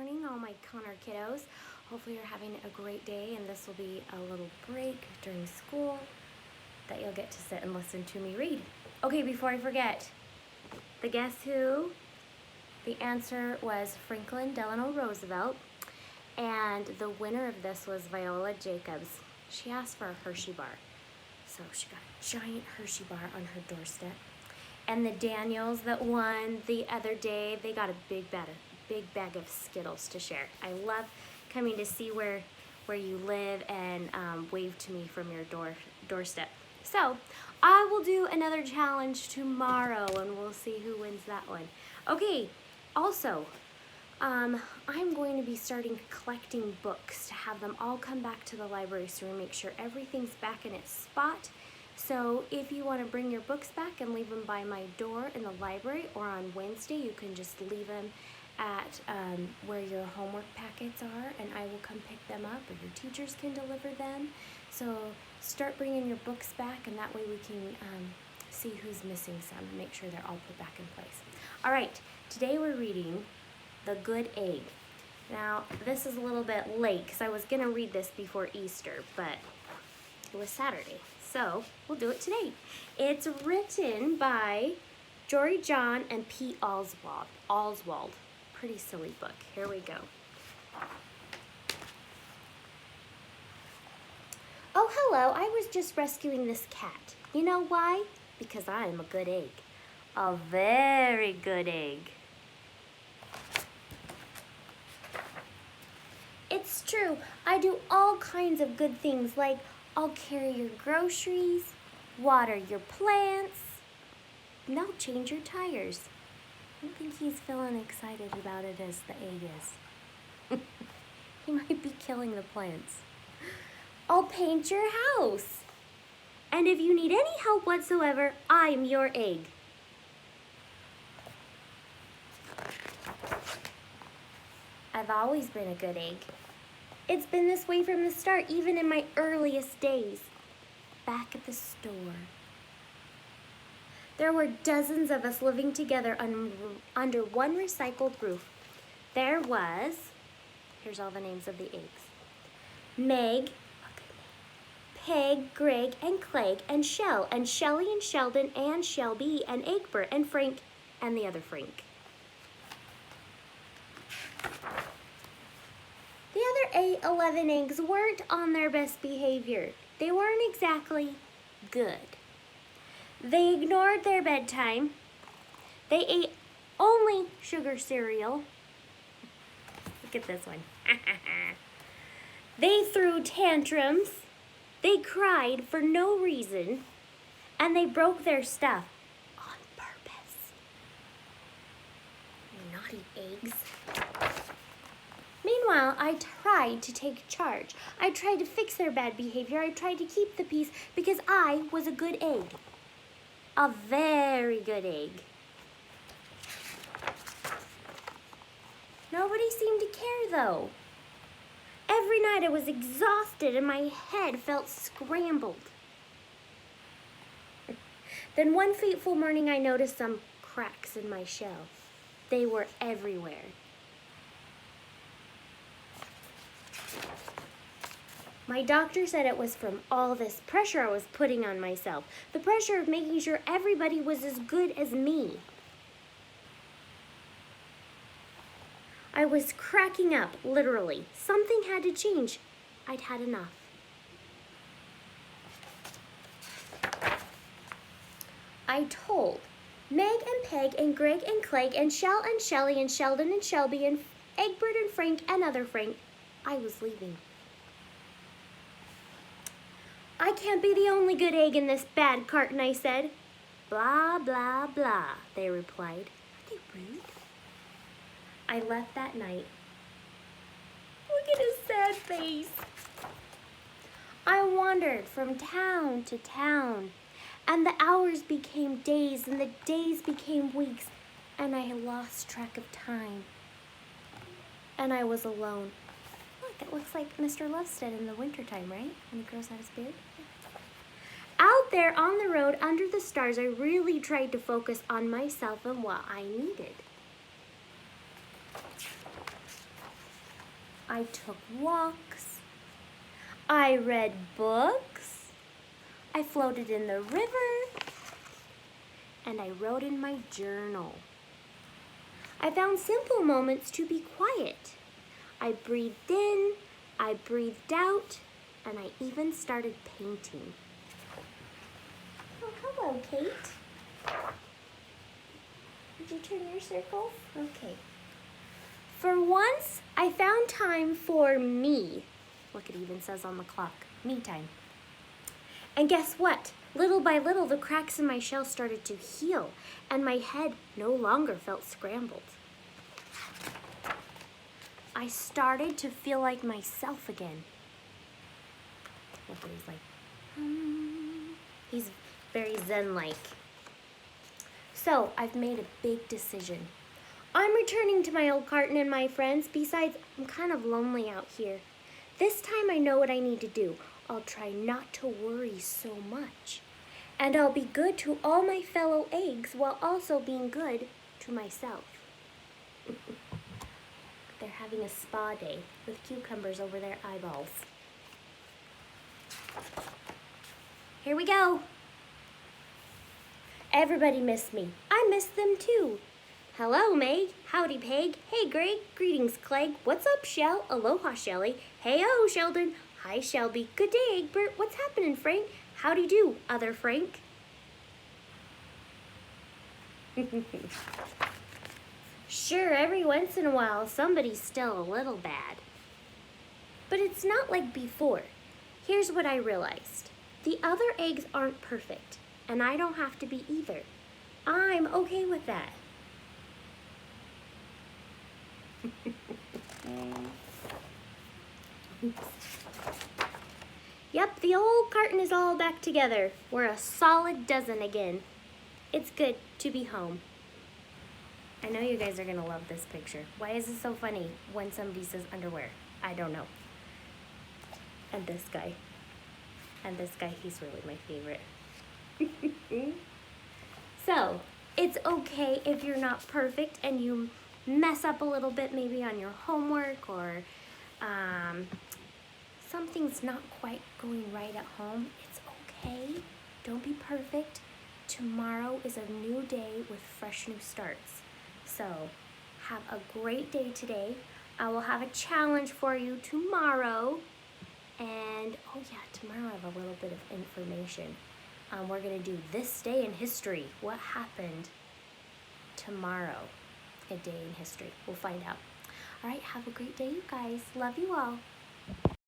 morning, all my Connor kiddos. Hopefully you're having a great day, and this will be a little break during school that you'll get to sit and listen to me read. Okay, before I forget, the Guess Who? The answer was Franklin Delano Roosevelt, and the winner of this was Viola Jacobs. She asked for a Hershey bar, so she got a giant Hershey bar on her doorstep. And the Daniels that won the other day, they got a big bag of Skittles to share. I love coming to see where you live and wave to me from your doorstep. So I will do another challenge tomorrow, and we'll see who wins that one. Okay, also, I'm going to be starting collecting books to have them all come back to the library so we make sure everything's back in its spot. So if you want to bring your books back and leave them by my door in the library, or on Wednesday you can just leave them at where your homework packets are, and I will come pick them up, or your teachers can deliver them. So start bringing your books back, and that way we can see who's missing some and make sure they're all put back in place. All right, today we're reading The Good Egg. Now this is a little bit late because I was going to read this before Easter, but it was Saturday. So we'll do it today. It's written by Jory John and Pete Oswald. Pretty silly book. Here we go. Oh, hello. I was just rescuing this cat. You know why? Because I am a good egg. A very good egg. It's true. I do all kinds of good things, like I'll carry your groceries, water your plants, and I'll change your tires. I don't think he's feeling excited about it as the egg is. He might be killing the plants. I'll paint your house. And if you need any help whatsoever, I'm your egg. I've always been a good egg. It's been this way from the start, even in my earliest days, back at the store. There were dozens of us living together under one recycled roof. There was, here's all the names of the eggs: Meg, Peg, Greg, and Clegg, and Shell, and Shelly, and Sheldon, and Shelby, and Egbert, and Frank, and the other Frank. The other 11 eggs weren't on their best behavior. They weren't exactly good. They ignored their bedtime. They ate only sugar cereal. Look at this one. They threw tantrums. They cried for no reason. And they broke their stuff on purpose. Naughty eggs. Meanwhile, I tried to take charge. I tried to fix their bad behavior. I tried to keep the peace because I was a good egg. A very good egg. Nobody seemed to care, though. Every night I was exhausted and my head felt scrambled. Then one fateful morning I noticed some cracks in my shell. They were everywhere. My doctor said it was from all this pressure I was putting on myself. The pressure of making sure everybody was as good as me. I was cracking up, literally. Something had to change. I'd had enough. I told Meg and Peg and Greg and Clegg and Shell and Shelly and Sheldon and Shelby and Egbert and Frank and other Frank I was leaving. I can't be the only good egg in this bad carton, I said. Blah, blah, blah, they replied. Are they rude? I left that night. Look at his sad face. I wandered from town to town, and the hours became days, and the days became weeks, and I lost track of time. And I was alone. Look, it looks like Mr. Lovestead in the wintertime, right? When he grows out his beard. Out there on the road under the stars, I really tried to focus on myself and what I needed. I took walks. I read books. I floated in the river. And I wrote in my journal. I found simple moments to be quiet. I breathed in, I breathed out, and I even started painting. Oh, hello, Kate. Did you turn your circle? Okay. For once, I found time for me. Look, it even says on the clock, me time. And guess what? Little by little, the cracks in my shell started to heal, and my head no longer felt scrambled. I started to feel like myself again. Look, he's like, he's very zen-like. So, I've made a big decision. I'm returning to my old carton and my friends. Besides, I'm kind of lonely out here. This time I know what I need to do. I'll try not to worry so much. And I'll be good to all my fellow eggs while also being good to myself. They're having a spa day with cucumbers over their eyeballs. Here we go. Everybody missed me. I missed them too. Hello, Meg. Howdy, Peg. Hey, Greg. Greetings, Clegg. What's up, Shell? Aloha, Shelly. Hey-o, Sheldon. Hi, Shelby. Good day, Egbert. What's happening, Frank? Howdy do, other Frank. Sure, every once in a while, somebody's still a little bad. But it's not like before. Here's what I realized. The other eggs aren't perfect, and I don't have to be either. I'm okay with that. Yep, the old carton is all back together. We're a solid dozen again. It's good to be home. I know you guys are gonna love this picture. Why is it so funny when somebody says underwear? I don't know. And this guy. And this guy, he's really my favorite. So, it's okay if you're not perfect and you mess up a little bit maybe on your homework or something's not quite going right at home. It's okay. Don't be perfect. Tomorrow is a new day with fresh new starts. So have a great day today. I will have a challenge for you tomorrow. And oh yeah, tomorrow I have a little bit of information. We're gonna do this day in history. What happened tomorrow? A day in history. We'll find out. All right, have a great day, you guys. Love you all.